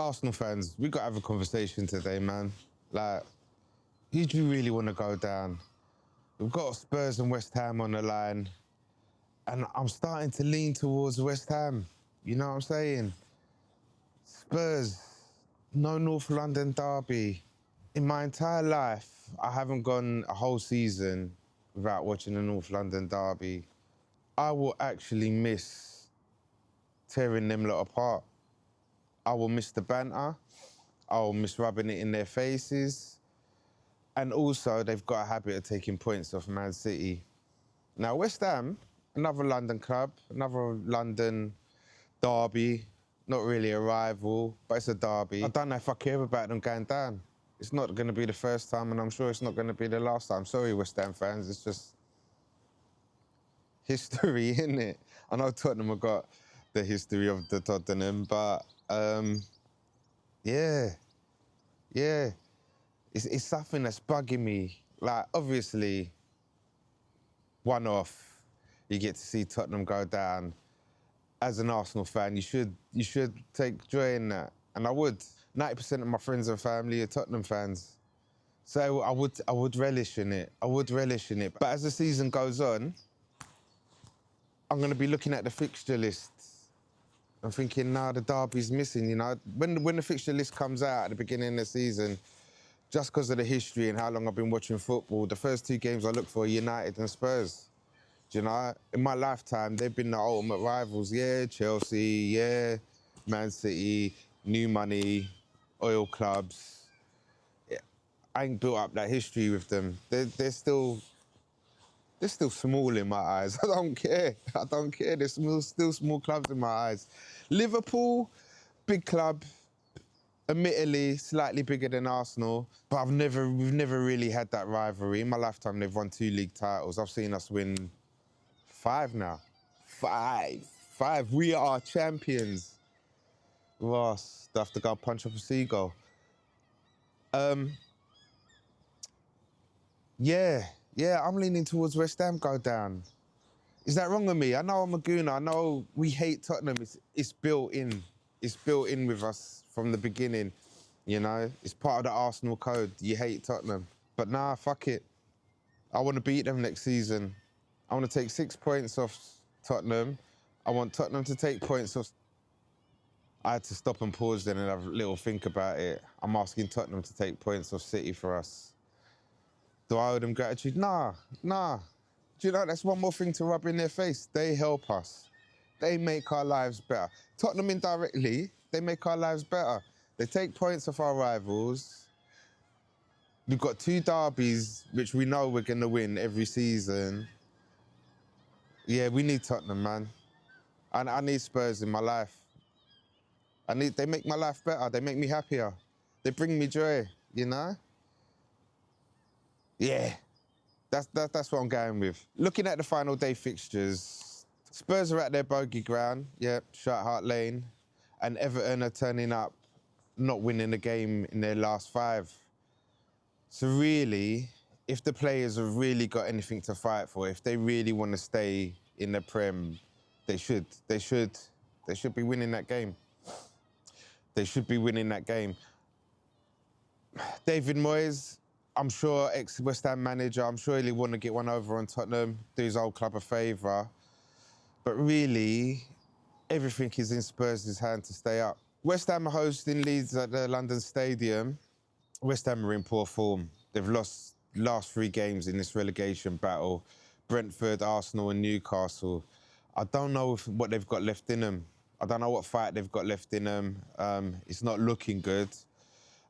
Arsenal fans, we got to have a conversation today, man. Like, who do you really want to go down? We've got Spurs and West Ham on the line, and I'm starting to lean towards West Ham. You know what I'm saying? Spurs, no North London derby. In my entire life, I haven't gone a whole season without watching a North London derby. I will actually miss tearing them lot apart. I will miss the banter. I will miss rubbing it in their faces. And also, they've got a habit of taking points off Man City. Now, West Ham, another London club, another London derby, not really a rival, but it's a derby. I don't know if I care about them going down. It's not going to be the first time, and I'm sure it's not going to be the last time. Sorry, West Ham fans, it's just history, isn't it? I know Tottenham have got the history of the Tottenham, but yeah. It's something that's bugging me. Like, obviously, one-off, you get to see Tottenham go down. As an Arsenal fan, you should take joy in that, and I would. 90% of my friends and family are Tottenham fans, so I would relish in it. I would relish in it. But as the season goes on, I'm going to be looking at the fixture list and thinking, nah, the derby's missing. You know, when the fixture list comes out at the beginning of the season, just because of the history and how long I've been watching football, the first two games I look for are United and Spurs. Do you know, in my lifetime, they've been the ultimate rivals. Yeah, Chelsea, yeah, Man City, new money, oil clubs. Yeah, I ain't built up that history with them. They're still small in my eyes. I don't care. They're still small clubs in my eyes. Liverpool, big club. Admittedly, slightly bigger than Arsenal, but we've never really had that rivalry. In my lifetime, they've won 2 league titles. I've seen us win 5 now. 5. We are champions. Ross, do I have to go punch up a seagull? Yeah, I'm leaning towards West Ham go down. Is that wrong with me? I know I'm a gooner. I know we hate Tottenham. It's built in. It's built in with us from the beginning. You know, it's part of the Arsenal code. You hate Tottenham. But nah, fuck it. I want to beat them next season. I want to take 6 points off Tottenham. I want Tottenham to take points off. I had to stop and pause then and have a little think about it. I'm asking Tottenham to take points off City for us. Do I owe them gratitude? Nah. Do you know, that's one more thing to rub in their face. They help us. They make our lives better. Tottenham indirectly, they make our lives better. They take points off our rivals. We've got 2 derbies, which we know we're going to win every season. Yeah, we need Tottenham, man. I need Spurs in my life. They make my life better. They make me happier. They bring me joy, you know? Yeah, that's what I'm going with. Looking at the final day fixtures, Spurs are at their bogey ground, yeah, Shirt Hart Lane, and Everton are turning up, not winning the game in their last 5. So really, if the players have really got anything to fight for, if they really want to stay in the Prem, they should be winning that game. They should be winning that game. David Moyes, I'm sure, ex-West Ham manager, I'm sure he'll want to get one over on Tottenham, do his old club a favour. But really, everything is in Spurs' hand to stay up. West Ham are hosting Leeds at the London Stadium. West Ham are in poor form. They've lost last 3 games in this relegation battle. Brentford, Arsenal and Newcastle. I don't know what they've got left in them. I don't know what fight they've got left in them. It's not looking good.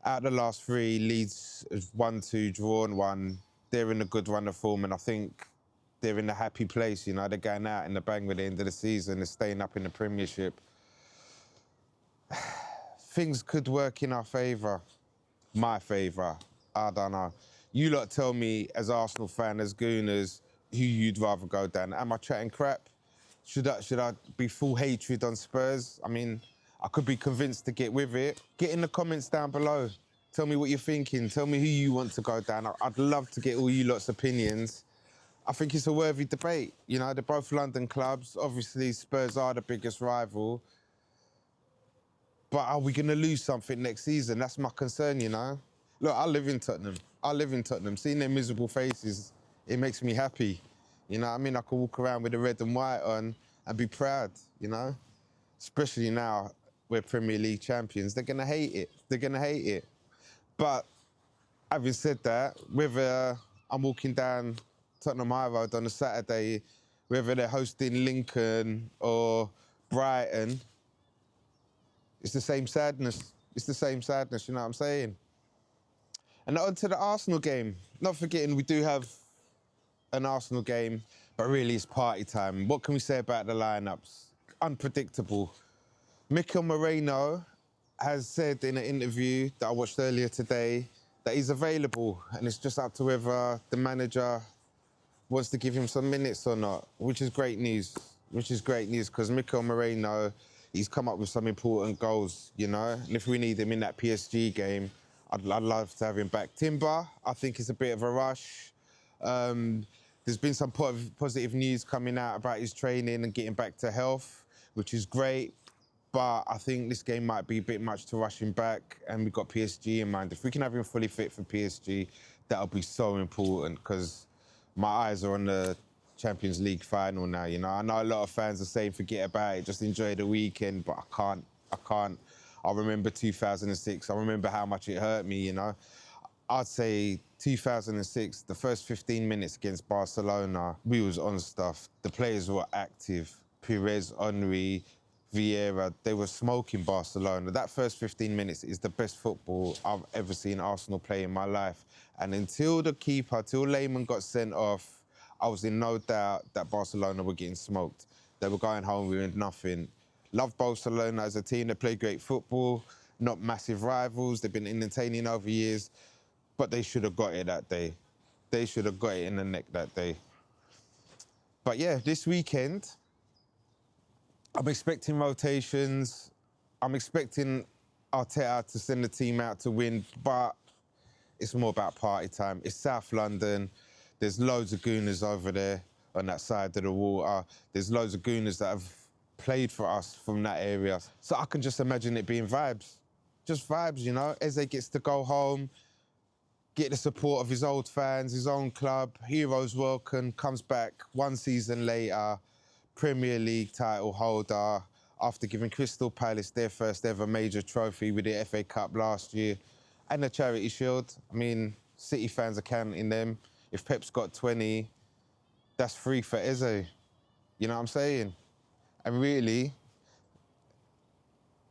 Out of the last 3, Leeds have won 2, drawn 1. They're in a good run of form, and I think they're in a happy place. You know, they're going out in the bang with the end of the season. They're staying up in the Premiership. Things could work in our favour. My favour. I don't know. You lot tell me, as Arsenal fan, as Gooners, who you'd rather go down. Am I chatting crap? Should I be full hatred on Spurs? I mean, I could be convinced to get with it. Get in the comments down below. Tell me what you're thinking. Tell me who you want to go down. I'd love to get all you lot's opinions. I think it's a worthy debate. You know, they're both London clubs. Obviously, Spurs are the biggest rival. But are we going to lose something next season? That's my concern, you know? Look, I live in Tottenham. I live in Tottenham. Seeing their miserable faces, it makes me happy. You know what I mean? I can walk around with the red and white on and be proud, you know? Especially now we're Premier League champions. They're going to hate it. They're going to hate it. But having said that, whether I'm walking down Tottenham High Road on a Saturday, whether they're hosting Lincoln or Brighton, it's the same sadness. It's the same sadness, you know what I'm saying? And on to the Arsenal game. Not forgetting we do have an Arsenal game, but really it's party time. What can we say about the lineups? Unpredictable. Mikel Moreno has said in an interview that I watched earlier today that he's available, and it's just up to whether the manager wants to give him some minutes or not, which is great news. Which is great news because Mikel Moreno, he's come up with some important goals, you know? And if we need him in that PSG game, I'd love to have him back. Timber, I think it's a bit of a rush. There's been some positive news coming out about his training and getting back to health, which is great. But I think this game might be a bit much to rush him back, and we've got PSG in mind. If we can have him fully fit for PSG, that'll be so important because my eyes are on the Champions League final now, you know. I know a lot of fans are saying forget about it, just enjoy the weekend, but I can't. I remember 2006. I remember how much it hurt me, you know. I'd say 2006, the first 15 minutes against Barcelona, we was on stuff. The players were active. Pires, Henry, Vieira, they were smoking Barcelona. That first 15 minutes is the best football I've ever seen Arsenal play in my life. And until the keeper, till Lehmann got sent off, I was in no doubt that Barcelona were getting smoked. They were going home with nothing. Love Barcelona as a team. They play great football, not massive rivals. They've been entertaining over years, but they should have got it that day. They should have got it in the neck that day. But yeah, this weekend, I'm expecting rotations. I'm expecting Arteta to send the team out to win, but it's more about party time. It's South London. There's loads of Gooners over there on that side of the water. There's loads of Gooners that have played for us from that area. So I can just imagine it being vibes. Just vibes, you know? Eze gets to go home, get the support of his old fans, his own club, heroes welcome, comes back 1 season later, Premier League title holder, after giving Crystal Palace their first ever major trophy with the FA Cup last year, and the Charity Shield. I mean, City fans are counting them. If Pep's got 20, that's 3 for Eze. You know what I'm saying? And really,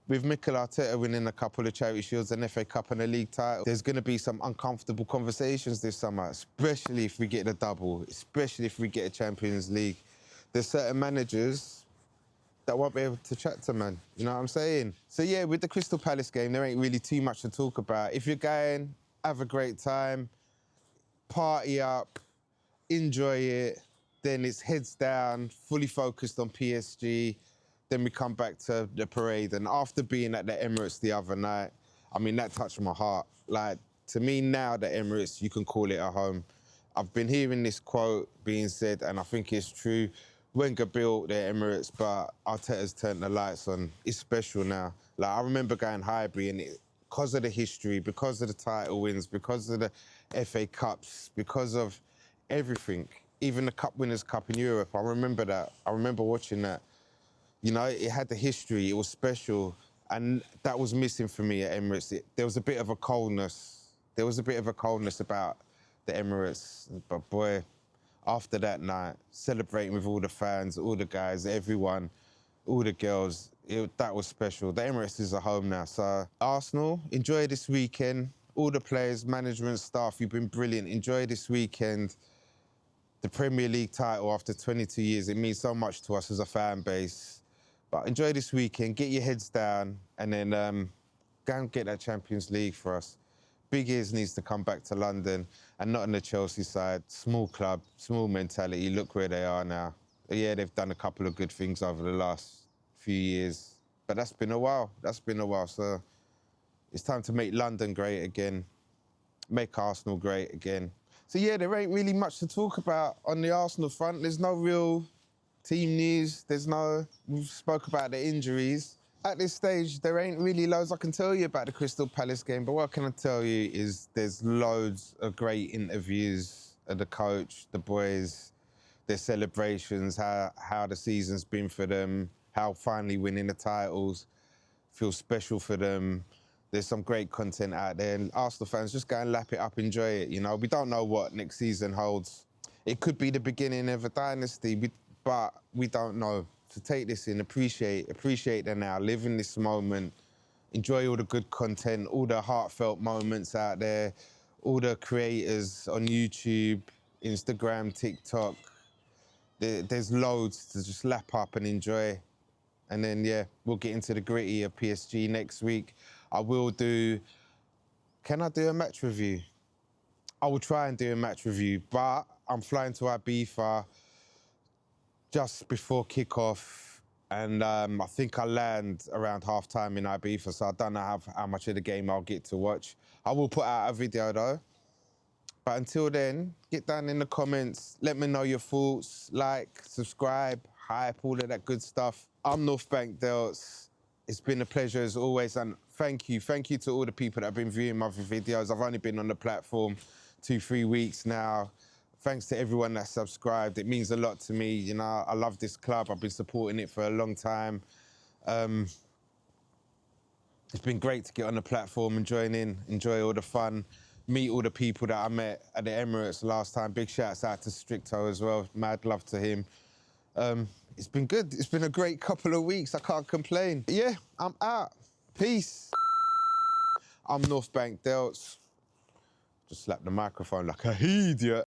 with Mikel Arteta winning a couple of Charity Shields, an FA Cup and a league title, there's going to be some uncomfortable conversations this summer, especially if we get a double, especially if we get a Champions League. There's certain managers that won't be able to chat to man, you know what I'm saying? So yeah, with the Crystal Palace game, there ain't really too much to talk about. If you're going, have a great time, party up, enjoy it, then it's heads down, fully focused on PSG, then we come back to the parade. And after being at the Emirates the other night, I mean, that touched my heart. Like, to me now, the Emirates, you can call it a home. I've been hearing this quote being said, and I think it's true. Wenger built the Emirates, but Arteta's turned the lights on. It's special now. Like, I remember going Highbury, and because of the history, because of the title wins, because of the FA Cups, because of everything, even the Cup Winners' Cup in Europe, I remember that. I remember watching that. You know, it had the history, it was special, and that was missing for me at Emirates. There was a bit of a coldness. There was a bit of a coldness about the Emirates, but boy, after that night, celebrating with all the fans, all the guys, everyone, all the girls, that was special. The Emirates is a home now. So Arsenal, enjoy this weekend. All the players, management, staff, you've been brilliant. Enjoy this weekend. The Premier League title after 22 years, it means so much to us as a fan base. But enjoy this weekend, get your heads down, and then go and get that Champions League for us. Big Ears needs to come back to London, and not on the Chelsea side. Small club, small mentality, look where they are now. Yeah, they've done a couple of good things over the last few years, but that's been a while. So it's time to make London great again, make Arsenal great again. So yeah, there ain't really much to talk about on the Arsenal front. There's no real team news. We spoke about the injuries. At this stage, there ain't really loads I can tell you about the Crystal Palace game, but what can I tell you is there's loads of great interviews of the coach, the boys, their celebrations, how the season's been for them, how finally winning the titles feels special for them. There's some great content out there, and Arsenal fans, just go and lap it up, enjoy it. You know, we don't know what next season holds. It could be the beginning of a dynasty, but we don't know. So take this in, appreciate the now, live in this moment, enjoy all the good content, all the heartfelt moments out there, all the creators on YouTube, Instagram, TikTok. There's loads to just lap up and enjoy. And then, yeah, we'll get into the gritty of PSG next week. Can I do a match review? I will try and do a match review, but I'm flying to Ibiza just before kickoff, and I think I land around half-time in Ibiza, so I don't know how much of the game I'll get to watch. I will put out a video, though. But until then, get down in the comments, let me know your thoughts, like, subscribe, hype, all of that good stuff. I'm North Bank Delts. It's been a pleasure as always, and thank you to all the people that have been viewing my videos. I've only been on the platform 2-3 weeks now. Thanks to everyone that subscribed. It means a lot to me. You know, I love this club. I've been supporting it for a long time. It's been great to get on the platform and join in, enjoy all the fun, meet all the people that I met at the Emirates last time. Big shouts out to Stricto as well. Mad love to him. It's been good. It's been a great couple of weeks. I can't complain. Yeah, I'm out. Peace. I'm North Bank Delts. Just slapped the microphone like a idiot.